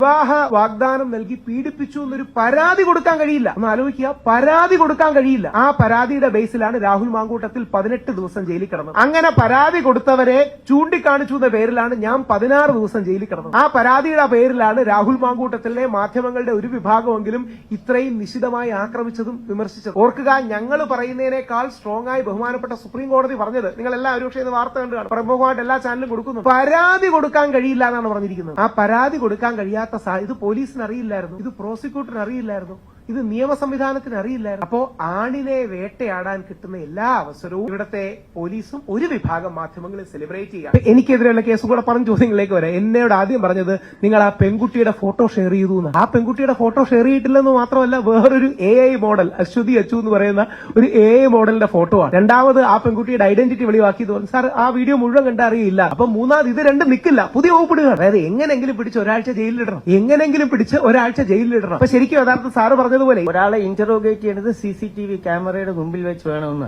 വിവാഹ വാഗ്ദാനം നൽകി പീഡിപ്പിച്ചു എന്നൊരു പരാതി കൊടുക്കാൻ കഴിയില്ല. ഒന്ന് ആലോചിക്കുക, പരാതി കൊടുക്കാൻ കഴിയില്ല. ആ പരാതിയുടെ ബേസിലാണ് രാഹുൽ മാങ്കൂട്ടത്തിൽ 18 ദിവസം ജയിലിൽ കിടന്നത്. അങ്ങനെ പരാതി കൊടുത്തവരെ ചൂണ്ടിക്കാണിച്ചു എന്ന പേരിലാണ് ഞാൻ 16 ദിവസം ജയിലിൽ കിടന്നത്. ആ പരാതിയുടെ പേരിലാണ് രാഹുൽ മാങ്കൂട്ടത്തിലെ മാധ്യമങ്ങളുടെ ഒരു വിഭാഗമെങ്കിലും ഇത്രയും നിശിതമായി ആക്രമിച്ചതും വിമർശിച്ചതും. ഓർക്കുക, ഞങ്ങൾ പറയുന്നതിനേക്കാൾ സ്ട്രോങ് ആയി ബഹുമാനപ്പെട്ട സുപ്രീം കോടതി പറഞ്ഞത്. നിങ്ങൾ എല്ലാവരും പക്ഷേ ഇത് വാർത്ത കണ്ടു കാണും, പ്രമുഖമായിട്ട് എല്ലാ ചാനലും കൊടുക്കുന്നു. പരാതി കൊടുക്കാൻ കഴിയില്ല എന്നാണ് പറഞ്ഞിരിക്കുന്നത്. ആ പരാതി കൊടുക്കാൻ കഴിയാത്ത ഇത് പോലീസിന് അറിയില്ലായിരുന്നു, ഇത് പ്രോസിക്യൂട്ടറിന് അറിയില്ലായിരുന്നു, ഇത് നിയമ സംവിധാനത്തിന് അറിയില്ലായിരുന്നു. അപ്പോ ആണിനെ വേട്ടയാടാൻ കിട്ടുന്ന എല്ലാ അവസരവും ഇവിടത്തെ പോലീസും ഒരു വിഭാഗം മാധ്യമങ്ങളും സെലിബ്രേറ്റ് ചെയ്യാം. എനിക്കെതിരെയുള്ള കേസ് കൂടെ പറഞ്ഞ ചോദ്യങ്ങളിലേക്ക് വരാം. എന്നോട് ആദ്യം പറഞ്ഞത് നിങ്ങൾ ആ പെൺകുട്ടിയുടെ ഫോട്ടോ ഷെയർ ചെയ്തു എന്ന്. ആ പെൺകുട്ടിയുടെ ഫോട്ടോ ഷെയർ ചെയ്തിട്ടില്ലെന്ന് മാത്രമല്ല, വേറൊരു AI മോഡൽ അശ്വതി അച്ചു എന്ന് പറയുന്ന ഒരു AI മോഡലിന്റെ ഫോട്ടോ ആണ്. രണ്ടാമത് ആ പെൺകുട്ടിയുടെ ഐഡന്റിറ്റി വെളിവാക്കിയത് പറഞ്ഞു. സാർ ആ വീഡിയോ മുഴുവൻ കണ്ട അറിയില്ല. അപ്പൊ മൂന്നാമത് ഇത് രണ്ടും നിൽക്കില്ല, പുതിയ വകുപ്പിടുക. അതായത് എങ്ങനെങ്കിലും പിടിച്ച് ഒരാഴ്ച ജയിലിലിടണം, എങ്ങനെങ്കിലും പിടിച്ച് ഒരാഴ്ച ജയിലിലിടണം. അപ്പൊ ശരിക്കും യഥാർത്ഥ സാറ് പറഞ്ഞ ഒരാളെ ഇന്ററോഗേറ്റ് ചെയ്യുന്നത് CCTV ക്യാമറയുടെ മുമ്പിൽ വെച്ച് വേണമെന്ന്.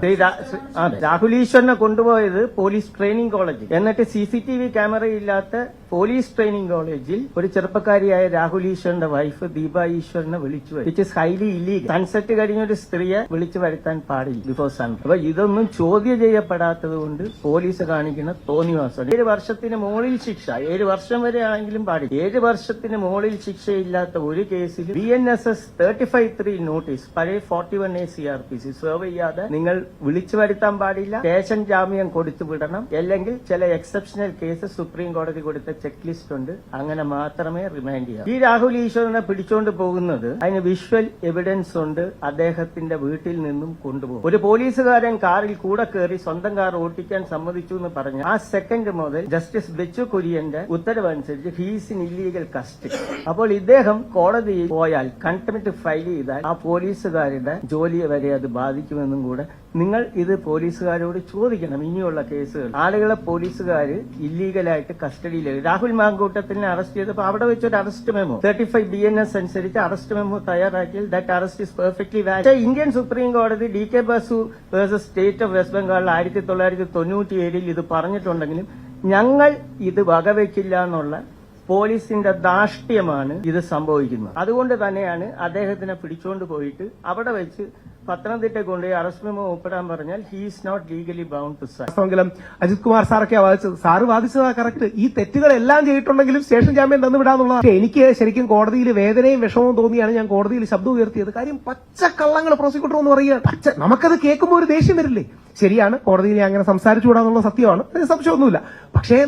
രാഹുൽ ഈശ്വറിനെ കൊണ്ടുപോയത് പോലീസ് ട്രെയിനിങ് കോളേജിൽ, എന്നിട്ട് CCTV ക്യാമറ ഇല്ലാത്ത പോലീസ് ട്രെയിനിങ് കോളേജിൽ ഒരു ചെറുപ്പക്കാരിയായ രാഹുൽ ഈശ്വറിന്റെ വൈഫ് ദീപ ഈശ്വറിനെ വിളിച്ചു വരുത്തി. Which is highly illegal. Sunset കഴിഞ്ഞ ഒരു സ്ത്രീയെ വിളിച്ചു വരുത്താൻ പാടില്ല ബിഫോർ സൺ. അപ്പൊ ഇതൊന്നും ചോദ്യം ചെയ്യപ്പെടാത്തത് കൊണ്ട് പോലീസ് കാണിക്കുന്ന തോന്നിവാസം. 7 വർഷത്തിന് മുകളിൽ ശിക്ഷ, 7 വർഷം വരെ ആണെങ്കിലും പാടില്ല. 7 വർഷത്തിന് മുകളിൽ ശിക്ഷയില്ലാത്ത ഒരു കേസിൽ BNSS 35(3) നോട്ടീസ്, പഴയ 41A CRPC സെർവ് ചെയ്യാതെ നിങ്ങൾ വിളിച്ചു വരുത്താൻ പാടില്ല. സ്റ്റേഷൻ ജാമ്യം കൊടുത്തു വിടണം. അല്ലെങ്കിൽ ചില എക്സെപ്ഷണൽ കേസ് സുപ്രീം കോടതി കൊടുത്ത ചെക്ക് ലിസ്റ്റ് ഉണ്ട്, അങ്ങനെ മാത്രമേ റിമാൻഡ് ചെയ്യാം. ഈ രാഹുൽ ഈശ്വറിനെ പിടിച്ചോണ്ട് പോകുന്നത് അതിന് വിഷ്വൽ എവിഡൻസ് ഉണ്ട്. അദ്ദേഹത്തിന്റെ വീട്ടിൽ നിന്നും കൊണ്ടുപോകും. ഒരു പോലീസുകാരൻ കാറിൽ കൂടെ കയറി സ്വന്തം കാർ ഓട്ടിക്കാൻ സമ്മതിച്ചു എന്ന് പറഞ്ഞ ആ സെക്കൻഡ് മുതൽ ജസ്റ്റിസ് ബെച്ചു കുര്യന്റെ ഉത്തരവനുസരിച്ച് ഹീസ് ഇൻ ഇല്ലീഗൽ കസ്റ്റഡി. അപ്പോൾ ഇദ്ദേഹം കോടതിയിൽ പോയാൽ കണ്ടംപ്റ്റ് ഫയൽ ചെയ്താൽ ആ പോലീസുകാരുടെ ജോലിയെ വരെ അത് ബാധിക്കുമെന്നും കൂടെ നിങ്ങൾ ഇത് പോലീസുകാരോട് ചോദിക്കണം. ഇനിയുള്ള കേസുകൾ ആളുകളെ പോലീസുകാർ ഇല്ലീഗലായിട്ട് കസ്റ്റഡിയിൽ, രാഹുൽ മാങ്കൂട്ടത്തിനെ അറസ്റ്റ് ചെയ്തപ്പോൾ അവിടെ വെച്ചൊരു അറസ്റ്റ് മെമ്മോ 35 BNS അനുസരിച്ച് അറസ്റ്റ് മെമ്മോ തയ്യാറാക്കിയാൽ that arrest is perfectly valid. Indian supreme കോടതി DK Basu versus state of west ബംഗാളിൽ 1997 ഇത് പറഞ്ഞിട്ടുണ്ടെങ്കിലും ഞങ്ങൾ ഇത് വകവെക്കില്ല എന്നുള്ള പോലീസിന്റെ ധാർഷ്ട്യമാണ് ഇത് സംഭവിക്കുന്നത്. അതുകൊണ്ട് തന്നെയാണ് അദ്ദേഹത്തിനെ പിടിച്ചുകൊണ്ട് പോയിട്ട് അവിടെ വെച്ച് പത്തനംതിട്ട കൊണ്ട് അറസ്റ്റ് മെമ്മോ ഒപ്പിടാൻ പറഞ്ഞാൽ he is not legally bound to sign. Ajith Kumar സാറൊക്കെയാ വാദിച്ചത്. സാറ് വാദിച്ചതാ കറക്റ്റ്. ഈ തെറ്റുകളെല്ലാം ചെയ്തിട്ടുണ്ടെങ്കിലും സ്റ്റേഷൻ ജാമ്യം തന്നു വിടാന്നുള്ളത്. എനിക്ക് ശരിക്കും കോടതിയിൽ വേദനയും വിഷമവും തോന്നിയാണ് ഞാൻ കോടതിയിൽ ശബ്ദം ഉയർത്തിയത്. കാര്യം പച്ചക്കള്ളങ്ങൾ പ്രോസിക്യൂട്ടർ എന്ന് പറയുക, നമുക്കത് കേൾക്കുമ്പോൾ ഒരു ദേഷ്യം വരില്ലേ? ശരിയാണ്, കോടതിയിൽ അങ്ങനെ സംസാരിച്ചുകൂടാന്നുള്ള സത്യമാണ്, സംശയമൊന്നുമില്ല. പക്ഷേ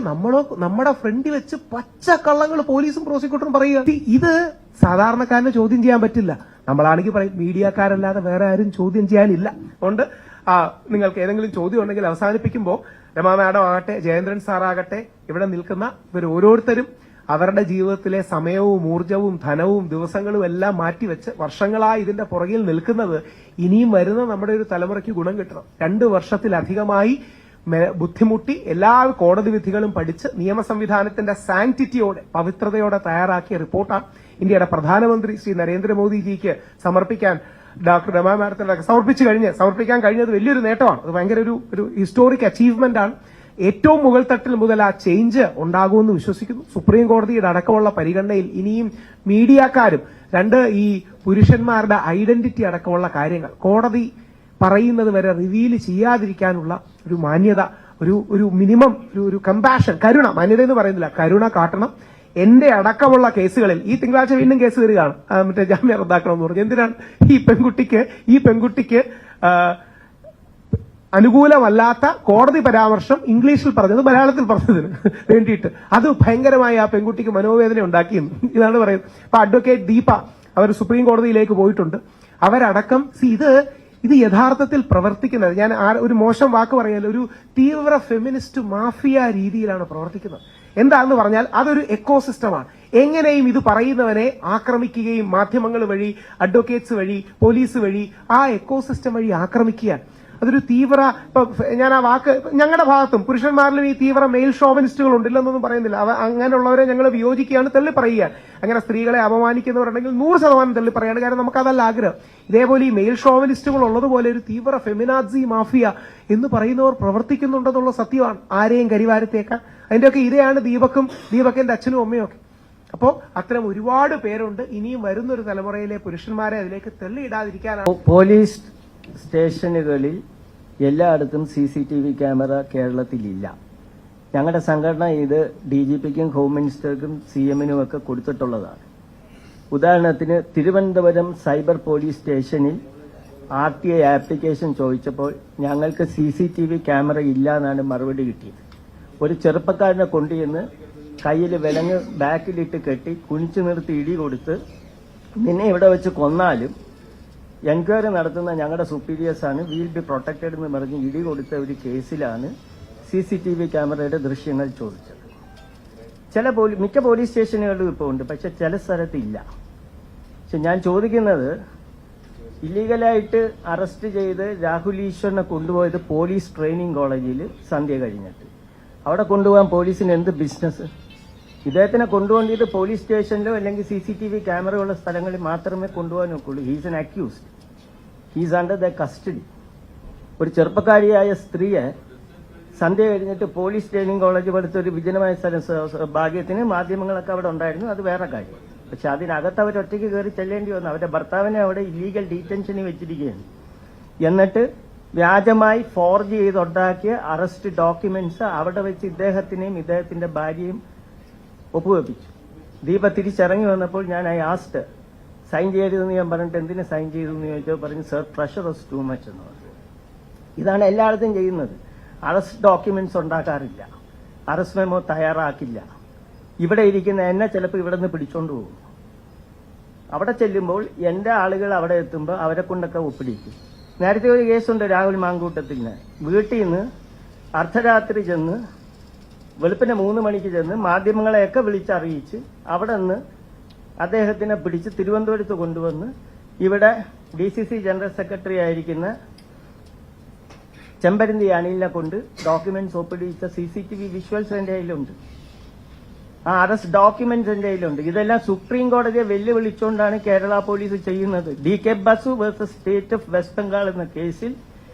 നമ്മുടെ ഫ്രണ്ടിൽ വെച്ച് പച്ചക്കള്ളങ്ങൾ പോലീസും പ്രോസിക്യൂട്ടറും പറയുക, ഇത് സാധാരണക്കാരന് ചോദ്യം ചെയ്യാൻ പറ്റില്ല. നമ്മളാണെങ്കിൽ പറയും മീഡിയക്കാരല്ലാതെ വേറെ ആരും ചോദ്യം ചെയ്യാനില്ല. അതുകൊണ്ട് നിങ്ങൾക്ക് ഏതെങ്കിലും ചോദ്യം ഉണ്ടെങ്കിൽ അവസാനിപ്പിക്കുമ്പോൾ രമാ മാഡം ആകട്ടെ, ജയേന്ദ്രൻ സാറാകട്ടെ, ഇവിടെ നിൽക്കുന്ന ഇവർ ഓരോരുത്തരും അവരുടെ ജീവിതത്തിലെ സമയവും ഊർജവും ധനവും ദിവസങ്ങളും എല്ലാം മാറ്റിവെച്ച് വർഷങ്ങളായി ഇതിന്റെ പുറകിൽ നിൽക്കുന്നത് ഇനിയും വരുന്ന നമ്മുടെ ഒരു തലമുറയ്ക്ക് ഗുണം കിട്ടണം. 2 വർഷത്തിലധികമായി ബുദ്ധിമുട്ടി എല്ലാ കോടതി വിധികളും പഠിച്ച് നിയമ സംവിധാനത്തിന്റെ സാങ്ക്ടിറ്റിയോടെ, പവിത്രതയോടെ തയ്യാറാക്കിയ റിപ്പോർട്ടാണ് ഇന്ത്യയുടെ പ്രധാനമന്ത്രി ശ്രീ നരേന്ദ്രമോദിജിക്ക് സമർപ്പിക്കാൻ ഡോക്ടർ രമാ മാഡത്തിന് സമർപ്പിക്കാൻ കഴിഞ്ഞത് വലിയൊരു നേട്ടമാണ്. അത് ഭയങ്കര ഒരു ഹിസ്റ്റോറിക് അച്ചീവ്മെന്റ് ആണ്. ഏറ്റവും മുകൾ തട്ടിൽ മുതൽ ആ ചേഞ്ച് ഉണ്ടാകുമെന്ന് വിശ്വസിക്കുന്നു. സുപ്രീം കോടതിയുടെ അടക്കമുള്ള പരിഗണനയിൽ ഇനിയും മീഡിയക്കാരും ഈ പുരുഷന്മാരുടെ ഐഡന്റിറ്റി അടക്കമുള്ള കാര്യങ്ങൾ കോടതി പറയുന്നത് വരെ റിവീൽ ചെയ്യാതിരിക്കാനുള്ള ഒരു മാന്യത, ഒരു മിനിമം ഒരു കമ്പാഷൻ, കരുണ, മാന്യത എന്ന് പറയുന്നില്ല, കരുണ കാട്ടണം. എന്റെ അടക്കമുള്ള കേസുകളിൽ ഈ തിങ്കളാഴ്ച വീണ്ടും കേസ് വരികയാണ്, മറ്റേ ജാമ്യം റദ്ദാക്കണമെന്ന് പറഞ്ഞു. എന്തിനാണ് ഈ പെൺകുട്ടിക്ക് അനുകൂലമല്ലാത്ത കോടതി പരാമർശം ഇംഗ്ലീഷിൽ പറഞ്ഞത് മലയാളത്തിൽ പറഞ്ഞതിന് വേണ്ടിയിട്ട് അത് ഭയങ്കരമായി ആ പെൺകുട്ടിക്ക് മനോവേദന ഉണ്ടാക്കിയെന്ന് ഇതാണ് പറയുന്നത്. ഇപ്പൊ അഡ്വക്കേറ്റ് ദീപ അവർ സുപ്രീം കോടതിയിലേക്ക് പോയിട്ടുണ്ട്. അവരടക്കം ഇത് യഥാർത്ഥത്തിൽ പ്രവർത്തിക്കുന്നത്, ഞാൻ ഒരു മോശം വാക്ക് പറയല്ല, ഒരു തീവ്ര ഫെമിനിസ്റ്റ് മാഫിയ രീതിയിലാണ് പ്രവർത്തിക്കുന്നത്. എന്താണെന്ന് പറഞ്ഞാൽ അതൊരു എക്കോസിസ്റ്റമാണ്. എങ്ങനെയും ഇത് പറയുന്നവനെ ആക്രമിക്കുകയും മാധ്യമങ്ങൾ വഴി, അഡ്വക്കേറ്റ്സ് വഴി, പോലീസ് വഴി, ആ എക്കോസിസ്റ്റം വഴി ആക്രമിക്കുക. അതൊരു തീവ്ര, ഞാൻ ആ വാക്ക്, ഞങ്ങളുടെ ഭാഗത്തും പുരുഷന്മാരിലും ഈ തീവ്ര മെയിൽ ഷോവനിസ്റ്റുകൾ ഉണ്ടില്ലെന്നൊന്നും പറയുന്നില്ല. അങ്ങനെയുള്ളവരെ ഞങ്ങൾ വിയോജിക്കുകയാണ്, തള്ളി പറയുക. അങ്ങനെ സ്ത്രീകളെ അപമാനിക്കുന്നവരുണ്ടെങ്കിൽ 100% തള്ളി പറയുകയാണ്. കാരണം നമുക്കതല്ല ആഗ്രഹം. ഇതേപോലെ ഈ മെയിൽ ഷോവനിസ്റ്റുകൾ ഉള്ളതുപോലെ ഒരു തീവ്ര ഫെമിനാസി മാഫിയ എന്ന് പറയുന്നവർ പ്രവർത്തിക്കുന്നുണ്ടെന്നുള്ള സത്യമാണ്. ആരെയും കരിവാരത്തേക്കാൻ അതിന്റെയൊക്കെ ഇരയാണ് ദീപക്കിന്റെ അച്ഛനും അമ്മയും ഒക്കെ. അപ്പോൾ അത്തരം ഒരുപാട് പേരുണ്ട്. ഇനിയും വരുന്നൊരു തലമുറയിലെ പുരുഷന്മാരെ അതിലേക്ക് തള്ളിയിടാതിരിക്കാനാണ്. പോലീസ് സ്റ്റേഷനുകളിൽ എല്ലായിടത്തും CCTV ക്യാമറ കേരളത്തിലില്ല. ഞങ്ങളുടെ സംഘടന ഇത് DGPക്കും ഹോം മിനിസ്റ്റർക്കും CM-നും ഒക്കെ കൊടുത്തിട്ടുള്ളതാണ്. ഉദാഹരണത്തിന് തിരുവനന്തപുരം സൈബർ പോലീസ് സ്റ്റേഷനിൽ RTI ആപ്ലിക്കേഷൻ ചോദിച്ചപ്പോൾ ഞങ്ങൾക്ക് CCTV ക്യാമറ ഇല്ല എന്നാണ് മറുപടി കിട്ടിയത്. ഒരു ചെറുപ്പക്കാരനെ കൊണ്ടുചെന്ന് കയ്യിൽ വിലങ്ങ് ബാക്കിലിട്ട് കെട്ടി കുനിച്ചു നിർത്തി ഇടി കൊടുത്ത് നിന്നെ ഇവിടെ വെച്ച് കൊന്നാലും എൻക്വയറി നടത്തുന്ന ഞങ്ങളുടെ സുപ്പീരിയേഴ്സാണ് വിൽ ബി പ്രൊട്ടക്റ്റഡ് എന്ന് പറഞ്ഞ് ഇടി കൊടുത്ത ഒരു കേസിലാണ് CCTV ക്യാമറയുടെ ദൃശ്യങ്ങൾ ചോദിച്ചത്. മിക്ക പോലീസ് സ്റ്റേഷനുകളിലും ഇപ്പോൾ ഉണ്ട്, പക്ഷെ ചില സ്ഥലത്തില്ല. പക്ഷെ ഞാൻ ചോദിക്കുന്നത്, ഇല്ലീഗലായിട്ട് അറസ്റ്റ് ചെയ്ത് രാഹുൽ ഈശ്വറിനെ കൊണ്ടുപോയത് പോലീസ് ട്രെയിനിങ് കോളേജിൽ സന്ധ്യ കഴിഞ്ഞിട്ട്. അവിടെ കൊണ്ടുപോകാൻ പോലീസിന് എന്ത് ബിസിനസ്? ഇദ്ദേഹത്തിനെ കൊണ്ടുപോകേണ്ടത് പോലീസ് സ്റ്റേഷനിലോ അല്ലെങ്കിൽ CCTV ക്യാമറ ഉള്ള സ്ഥലങ്ങളിൽ മാത്രമേ കൊണ്ടുപോകാൻ ഒക്കുള്ളൂ. He's an accused, he's under the custody. ഒരു ചെറുപ്പക്കാരിയായ സ്ത്രീയെ സന്ധ്യ കഴിഞ്ഞിട്ട് പോലീസ് ട്രെയിനിങ് കോളേജ് പഠിച്ച ഒരു വിജനമായ സ്ഥലം, ഭാഗ്യത്തിന് മാധ്യമങ്ങളൊക്കെ അവിടെ ഉണ്ടായിരുന്നു, അത് വേറെ കാര്യം. പക്ഷെ അതിനകത്ത് അവർ ഒറ്റയ്ക്ക് കയറി ചെല്ലേണ്ടി വന്നു. അവരുടെ ഭർത്താവിനെ അവിടെ ഇല്ലീഗൽ ഡീറ്റൻഷനിൽ വെച്ചിരിക്കുകയാണ്. എന്നിട്ട് വ്യാജമായി ഫോർജ് ചെയ്തുണ്ടാക്കിയ അറസ്റ്റ് ഡോക്യുമെന്റ്സ് അവിടെ വെച്ച് ഇദ്ദേഹത്തിനെയും ഇദ്ദേഹത്തിന്റെ ഭാര്യയും ഒപ്പുവെപ്പിച്ചു. ദീപ തിരിച്ചിറങ്ങി വന്നപ്പോൾ ഞാൻ ആസ്റ്റ് സൈൻ ചെയ്യരുതെന്ന് ഞാൻ പറഞ്ഞിട്ട് എന്തിനു സൈൻ ചെയ്തു എന്ന് ചോദിച്ചപ്പോൾ പറഞ്ഞു, sir pressure was too much എന്ന് പറഞ്ഞു. ഇതാണ് എല്ലായിടത്തും ചെയ്യുന്നത്. അറസ്റ്റ് ഡോക്യുമെന്റ്സ് ഉണ്ടാക്കാറില്ല, അറസ്റ്റ് മെമ്മോ തയ്യാറാക്കില്ല. ഇവിടെ ഇരിക്കുന്ന എന്നെ ചിലപ്പോൾ ഇവിടെ നിന്ന് പിടിച്ചോണ്ട് പോകും. അവിടെ ചെല്ലുമ്പോൾ എന്റെ ആളുകൾ അവിടെ എത്തുമ്പോൾ അവരെ കൊണ്ടൊക്കെ ഒപ്പിടിക്കും. നേരത്തെ ഒരു കേസുണ്ട് രാഹുൽ മാങ്കൂട്ടത്തിന്. വീട്ടിൽ നിന്ന് അർദ്ധരാത്രി ചെന്ന് വെളുപ്പിന് 3 മണിക്ക് ചെന്ന് മാധ്യമങ്ങളെയൊക്കെ വിളിച്ചറിയിച്ച് അവിടെ നിന്ന് അദ്ദേഹത്തിനെ പിടിച്ച് തിരുവനന്തപുരത്ത് കൊണ്ടുവന്ന് ഇവിടെ DCC ജനറൽ സെക്രട്ടറി ആയിരിക്കുന്ന ചെമ്പരന്തി അനിലിനെ കൊണ്ട് ഡോക്യുമെന്റ്സ് ഒപ്പിടിച്ച CCTV വിഷ്വൽസ് എന്റെ കയ്യിലുണ്ട്. ആ അറസ്റ്റ് ഡോക്യുമെന്റ്സ് എന്റെ കയ്യിലുണ്ട്. ഇതെല്ലാം സുപ്രീം കോടതിയെ വെല്ലുവിളിച്ചുകൊണ്ടാണ് കേരള പോലീസ് ചെയ്യുന്നത്. DK Basu versus state of west Bengal എന്ന കേസിൽ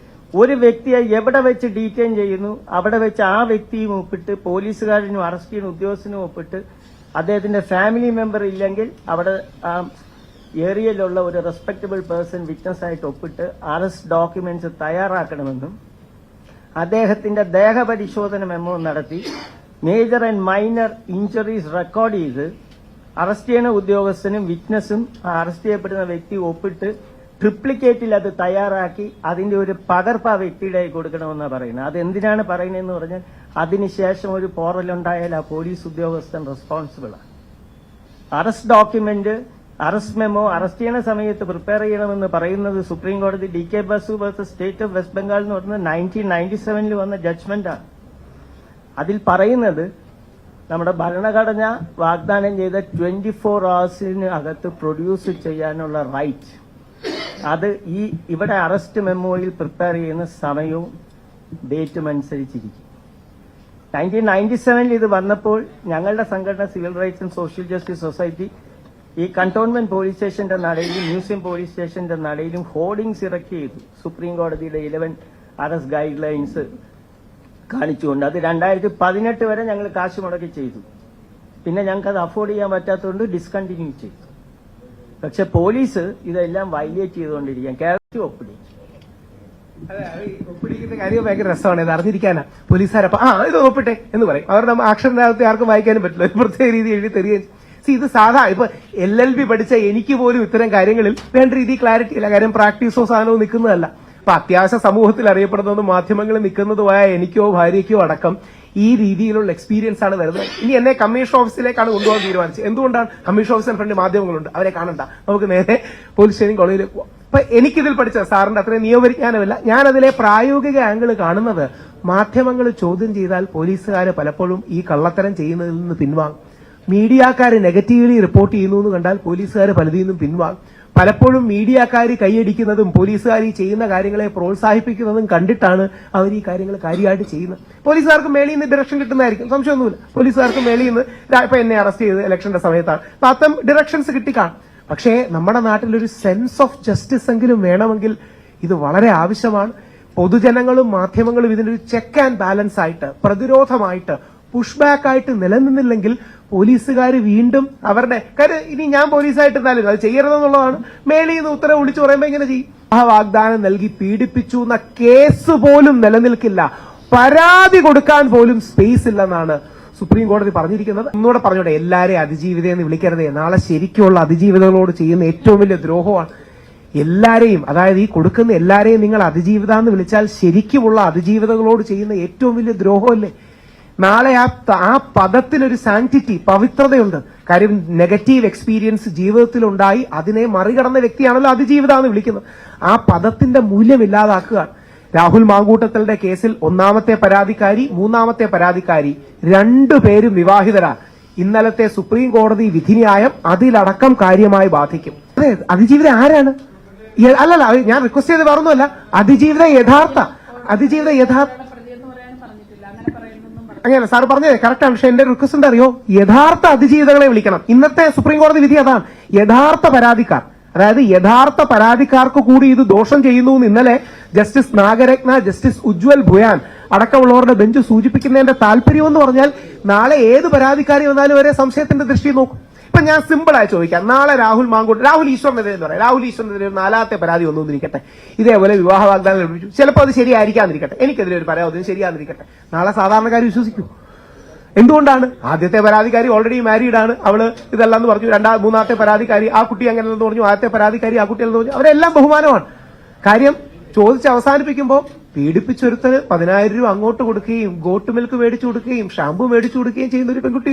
ഒരു വ്യക്തിയെ എവിടെ വെച്ച് ഡീറ്റെയിൻ ചെയ്യുന്നു അവിടെ വെച്ച് ആ വ്യക്തിയും ഒപ്പിട്ട്, പോലീസുകാരനും അറസ്റ്റ് ചെയ്യുന്ന ഉദ്യോഗസ്ഥനും ഒപ്പിട്ട്, അദ്ദേഹത്തിന്റെ ഫാമിലി മെമ്പർ ഇല്ലെങ്കിൽ അവിടെ ആ ഏരിയയിലുള്ള ഒരു റെസ്പെക്ടബിൾ പേഴ്സൺ വിറ്റ്നസ് ആയിട്ട് ഒപ്പിട്ട് അറസ്റ്റ് ഡോക്യുമെന്റ്സ് തയ്യാറാക്കണമെന്നും അദ്ദേഹത്തിന്റെ ദേഹപരിശോധന മെമ്മോ നടത്തി major and minor injuries record ചെയ്ത് അറസ്റ്റ് ചെയ്യുന്ന ഉദ്യോഗസ്ഥനും വിറ്റ്നസും അറസ്റ്റ് ചെയ്യപ്പെടുന്ന വ്യക്തി ഒപ്പിട്ട് ട്രിപ്ലിക്കേറ്റിൽ അത് തയ്യാറാക്കി അതിന്റെ ഒരു പകർപ്പ് ആ വ്യക്തിയുടെ കൊടുക്കണമെന്നാണ് പറയുന്നത്. അതെന്തിനാണ് പറയുന്നതെന്ന് പറഞ്ഞാൽ അതിനുശേഷം ഒരു പോറലുണ്ടായാൽ ആ പോലീസ് ഉദ്യോഗസ്ഥൻ റെസ്പോൺസിബിളാണ്. Arrest document, arrest memo arrest ചെയ്യുന്ന സമയത്ത് പ്രിപ്പയർ ചെയ്യണമെന്ന് പറയുന്നത് സുപ്രീം കോടതി DK Basu versus state of west Bengal എന്ന് പറയുന്നത് 1997 വന്ന ജഡ്ജ്മെന്റാണ്. അതിൽ പറയുന്നത് നമ്മുടെ ഭരണഘടന വാഗ്ദാനം ചെയ്ത 24 hours അകത്ത് പ്രൊഡ്യൂസ് ചെയ്യാനുള്ള റൈറ്റ്, അത് ഇവിടെ അറസ്റ്റ് മെമ്മോയിൽ പ്രിപ്പയർ ചെയ്യുന്ന സമയവും ഡേറ്റും അനുസരിച്ചിരിക്കും. 1997 ഇത് വന്നപ്പോൾ ഞങ്ങളുടെ സംഘടന civil rights and social justice society ഈ കണ്ടോൺമെന്റ് പോലീസ് സ്റ്റേഷന്റെ നടയിലും മ്യൂസിയം പോലീസ് സ്റ്റേഷന്റെ നടയിലും ഹോർഡിംഗ്സ് ഇറക്കി ചെയ്തു. സുപ്രീം കോടതിയുടെ 11 അറസ്റ്റ് ഗൈഡ് ലൈൻസ് കാണിച്ചുകൊണ്ട് അത് 2018 വരെ ഞങ്ങൾ കാശ് മുടക്കി ചെയ്തു. പിന്നെ ഞങ്ങൾക്ക് അത് അഫോർഡ് ചെയ്യാൻ പറ്റാത്തതുകൊണ്ട് ഡിസ്കണ്ടിന്യൂ ചെയ്തു. പക്ഷെ പോലീസ് ഇതെല്ലാം വയലേറ്റ് ചെയ്തുകൊണ്ടിരിക്കാൻ കേരളത്തിൽ ഒപ്പിടിക്കും. ഒപ്പിടിക്കുന്ന കാര്യം ഭയങ്കര രസമാണ്. ഇത് അറിഞ്ഞിരിക്കാനാ പോലീസുകാരപ്പ ഇത് ഒപ്പിട്ടെ എന്ന് പറയും. അവരുടെ അക്ഷരത്തിനകത്ത് ആർക്കും വായിക്കാനും പറ്റില്ല, ഒരു പ്രത്യേക രീതി എഴുതി തരികയും. ഇത് സാധാ ഇപ്പൊ LLB പഠിച്ച എനിക്ക് പോലും ഇത്തരം കാര്യങ്ങളിൽ വേണ്ട രീതി ക്ലാരിറ്റി ഇല്ല. കാര്യം പ്രാക്ടീസോ സാധനവും നിൽക്കുന്നതല്ല. അപ്പൊ അത്യാവശ്യ സമൂഹത്തിൽ അറിയപ്പെടുന്നതും മാധ്യമങ്ങളിൽ നിൽക്കുന്നതുമായ എനിക്കോ ഭാര്യയ്ക്കോ അടക്കം ഈ രീതിയിലുള്ള എക്സ്പീരിയൻസ് ആണ് വരുന്നത്. ഇനി എന്നെ കമ്മീഷൻ ഓഫീസിലേക്കാണ് കൊണ്ടുപോകാൻ തീരുമാനിച്ചത്. എന്തുകൊണ്ടാണ്? കമ്മീഷൻ ഓഫീസിന് ഫ്രണ്ട് മാധ്യമങ്ങളുണ്ട്, അവരെ കാണണ്ട, നമുക്ക് നേരെ പോലീസ് സ്റ്റേഷൻ കോളേജിലേക്ക് പോവാം. അപ്പൊ എനിക്കിതിൽ പഠിച്ച സാറിന്റെ അത്രയും നിയമപരിജ്ഞാനമില്ല. ഞാനതിലെ പ്രായോഗിക ആംഗിൾ കാണുന്നത്, മാധ്യമങ്ങൾ ചോദ്യം ചെയ്താൽ പോലീസുകാർ പലപ്പോഴും ഈ കള്ളത്തരം ചെയ്യുന്നതിൽ നിന്ന് പിൻവാങ്ങും. മീഡിയക്കാർ നെഗറ്റീവ്ലി റിപ്പോർട്ട് ചെയ്യുന്നു എന്ന് കണ്ടാൽ പോലീസുകാർ പലതിൽ നിന്നും പിൻവാങ്ങും. പലപ്പോഴും മീഡിയക്കാർ കൈയടിക്കുന്നതും പോലീസുകാർ ഈ ചെയ്യുന്ന കാര്യങ്ങളെ പ്രോത്സാഹിപ്പിക്കുന്നതും കണ്ടിട്ടാണ് അവർ ഈ കാര്യങ്ങൾ കാര്യമായിട്ട് ചെയ്യുന്നത്. പോലീസുകാർക്ക് മേളിൽ നിന്ന് ഡയറക്ഷൻ കിട്ടുന്നതായിരിക്കും, സംശയമൊന്നുമില്ല. പോലീസുകാർക്ക് മേളിൽ നിന്ന് ഇപ്പൊ എന്നെ അറസ്റ്റ് ചെയ്ത് ഇലക്ഷന്റെ സമയത്താണ്, അപ്പൊ അത്തരം ഡയറക്ഷൻസ് കിട്ടിക്കാണും. പക്ഷേ നമ്മുടെ നാട്ടിലൊരു സെൻസ് ഓഫ് ജസ്റ്റിസ് എങ്കിലും വേണമെങ്കിൽ ഇത് വളരെ ആവശ്യമാണ്. പൊതുജനങ്ങളും മാധ്യമങ്ങളും ഇതിനൊരു ചെക്ക് ആൻഡ് ബാലൻസ് ആയിട്ട്, പ്രതിരോധമായിട്ട് പുഷ് ബാക്ക് ആയിട്ട് നിലനിന്നില്ലെങ്കിൽ പോലീസുകാർ വീണ്ടും അവരുടെ കാര്യം ഇനി ഞാൻ പോലീസായിട്ട് എന്നാലും അത് ചെയ്യരുതെന്നുള്ളതാണ്. മേളിൽ നിന്ന് ഉത്തരവ് വിളിച്ചു പറയുമ്പോൾ ഇങ്ങനെ ചെയ്യും. ആ വാഗ്ദാനം നൽകി പീഡിപ്പിച്ചു എന്ന കേസ് പോലും നിലനിൽക്കില്ല, പരാതി കൊടുക്കാൻ പോലും സ്പേസ് ഇല്ലെന്നാണ് സുപ്രീം കോടതി പറഞ്ഞിരിക്കുന്നത്. ഒന്നുകൂടെ പറഞ്ഞോട്ടെ, എല്ലാരെയും അതിജീവിതയെന്ന് വിളിക്കരുതേ. നാളെ ശരിക്കുള്ള അതിജീവിതകളോട് ചെയ്യുന്ന ഏറ്റവും വലിയ ദ്രോഹമാണ്. എല്ലാരെയും, അതായത് ഈ കൊടുക്കുന്ന എല്ലാരെയും നിങ്ങൾ അതിജീവിത എന്ന് വിളിച്ചാൽ ശരിക്കുമുള്ള അതിജീവിതകളോട് ചെയ്യുന്ന ഏറ്റവും വലിയ ദ്രോഹമല്ലേ. നാളെ ആ പദത്തിനൊരു സാങ്ക്ടിറ്റി, പവിത്രതയുണ്ട്. കാര്യം നെഗറ്റീവ് എക്സ്പീരിയൻസ് ജീവിതത്തിലുണ്ടായി അതിനെ മറികടന്ന വ്യക്തിയാണല്ലോ അതിജീവിത എന്ന് വിളിക്കുന്നത്. ആ പദത്തിന്റെ മൂല്യം ഇല്ലാതാക്കുകയാണ്. രാഹുൽ മാങ്കൂട്ടത്തലിന്റെ കേസിൽ ഒന്നാമത്തെ പരാതിക്കാരി, മൂന്നാമത്തെ പരാതിക്കാരി രണ്ടുപേരും വിവാഹിതരാണ്. ഇന്നലത്തെ സുപ്രീം കോടതി വിധിന്യായം അതിലടക്കം കാര്യമായി ബാധിക്കും. അതെ, അതിജീവിത ആരാണ്? അല്ലല്ല, ഞാൻ റിക്വസ്റ്റ് ചെയ്ത് പറഞ്ഞല്ല. അതിജീവിത യഥാർത്ഥ അങ്ങനെ സാർ പറഞ്ഞത് കറക്റ്റാണ്. പക്ഷെ എന്റെ റിക്വസ്റ്റ് എന്താ അറിയോ, യഥാർത്ഥ അതിജീവിതകളെ വിളിക്കണം. ഇന്നത്തെ സുപ്രീം കോടതി വിധി അതാണ്. യഥാർത്ഥ പരാതിക്കാർ, അതായത് യഥാർത്ഥ പരാതിക്കാർക്ക് കൂടി ഇത് ദോഷം ചെയ്യുന്നു എന്ന് ഇന്നലെ ജസ്റ്റിസ് നാഗരത്ന, ജസ്റ്റിസ് ഉജ്വൽ ഭുയാൻ അടക്കമുള്ളവരുടെ ബെഞ്ച് സൂചിപ്പിക്കുന്നതിന്റെ താല്പര്യം എന്ന് പറഞ്ഞാൽ നാളെ ഏത് പരാതിക്കാരി വന്നാലും ഒരേ സംശയത്തിന്റെ ദൃഷ്ടി നോക്കും. ഇപ്പൊ ഞാൻ സിമ്പിളായി ചോദിക്കാം, നാളെ രാഹുൽ ഈശ്വറിനെതിരെ എന്ന് പറയാം, രാഹുൽ ഈശ്വറിനെതിരെ ഒരു നാലാമത്തെ പരാതി ഒന്നുമിരിക്കട്ടെ, ഇതേപോലെ വിവാഹ വാഗ്ദാനം ലഭിച്ചു, ചിലപ്പോൾ അത് ശരിയായിരിക്കാതിരിക്കട്ടെ, എനിക്കെതിരെ ഒരു പരാതി ശരിയാതിരിക്കട്ടെ, നാളെ സാധാരണക്കാർ വിശ്വസിക്കൂ. എന്തുകൊണ്ടാണ്? ആദ്യത്തെ പരാതിക്കാരി ഓൾറെഡി മാരീഡ് ആണ്, അവള് ഇതല്ലെന്ന് പറഞ്ഞു. മൂന്നാമത്തെ പരാതിക്കാരി ആ കുട്ടി അങ്ങനെയെന്ന് പറഞ്ഞു, ആദ്യത്തെ പരാതിക്കാരി ആ കുട്ടിയെന്ന് പറഞ്ഞു. അവരെല്ലാം ബഹുമാനമാണ്. കാര്യം ചോദിച്ച് അവസാനിപ്പിക്കുമ്പോൾ പീഡിപ്പിച്ചൊരുത്തന് 10,000 രൂപ അങ്ങോട്ട് കൊടുക്കുകയും ഗോട്ട് മിൽക്ക് മേടിച്ചു കൊടുക്കുകയും ഷാമ്പു മേടിച്ചു കൊടുക്കുകയും ചെയ്യുന്ന ഒരു പെൺകുട്ടി,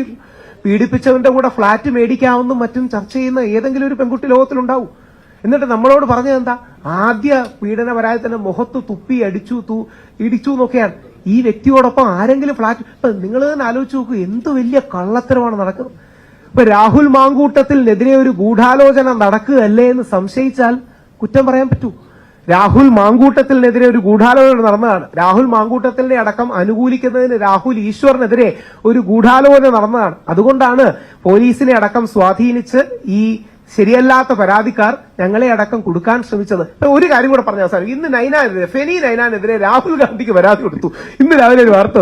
പീഡിപ്പിച്ചവന്റെ കൂടെ ഫ്ളാറ്റ് മേടിക്കാവുന്നതും മറ്റും ചർച്ച ചെയ്യുന്ന ഏതെങ്കിലും ഒരു പെൺകുട്ടി ലോകത്തിലുണ്ടാവും. എന്നിട്ട് നമ്മളോട് പറഞ്ഞത് എന്താ? ആദ്യ പീഡന പരാതിന്റെ മുഖത്ത് തുപ്പി ഇടിച്ചു എന്നൊക്കെയാണ്. ഈ വ്യക്തിയോടൊപ്പം ആരെങ്കിലും ഫ്ളാറ്റ്, ഇപ്പൊ നിങ്ങൾ തന്നെ ആലോചിച്ച് നോക്കൂ, എന്ത് വലിയ കള്ളത്തരമാണ് നടക്കുന്നത്. ഇപ്പൊ രാഹുൽ മാങ്കൂട്ടത്തിനെതിരെ ഒരു ഗൂഢാലോചന നടക്കുകയല്ലേ എന്ന് സംശയിച്ചാൽ കുറ്റം പറയാൻ പറ്റൂ. രാഹുൽ മാങ്കൂട്ടത്തിനെതിരെ ഒരു ഗൂഢാലോചന നടന്നതാണ്. രാഹുൽ മാങ്കൂട്ടത്തിനെ അടക്കം അനുകൂലിക്കുന്നതിന് രാഹുൽ ഈശ്വറിനെതിരെ ഒരു ഗൂഢാലോചന നടന്നതാണ്. അതുകൊണ്ടാണ് പോലീസിനെ അടക്കം സ്വാധീനിച്ച് ഈ ശരിയല്ലാത്ത പരാതിക്കാർ ഞങ്ങളെ അടക്കം കൊടുക്കാൻ ശ്രമിച്ചത്. ഒരു കാര്യം കൂടെ പറഞ്ഞാൽ സാർ, ഇന്ന് ഫെനി നൈനാനെതിരെ രാഹുൽ ഗാന്ധിക്ക് പരാതി കൊടുത്തു. ഇന്ന് രാവിലെ ഒരു വാർത്ത,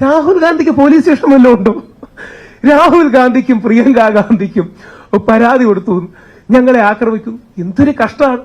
രാഹുൽ ഗാന്ധിക്ക് പോലീസ് സ്റ്റേഷൻ വല്ലതും ഉണ്ടോ? രാഹുൽ ഗാന്ധിക്കും പ്രിയങ്ക ഗാന്ധിക്കും പരാതി കൊടുത്തു, ഞങ്ങളെ ആക്രമിക്കും. എന്തൊരു കഷ്ടമാണ്.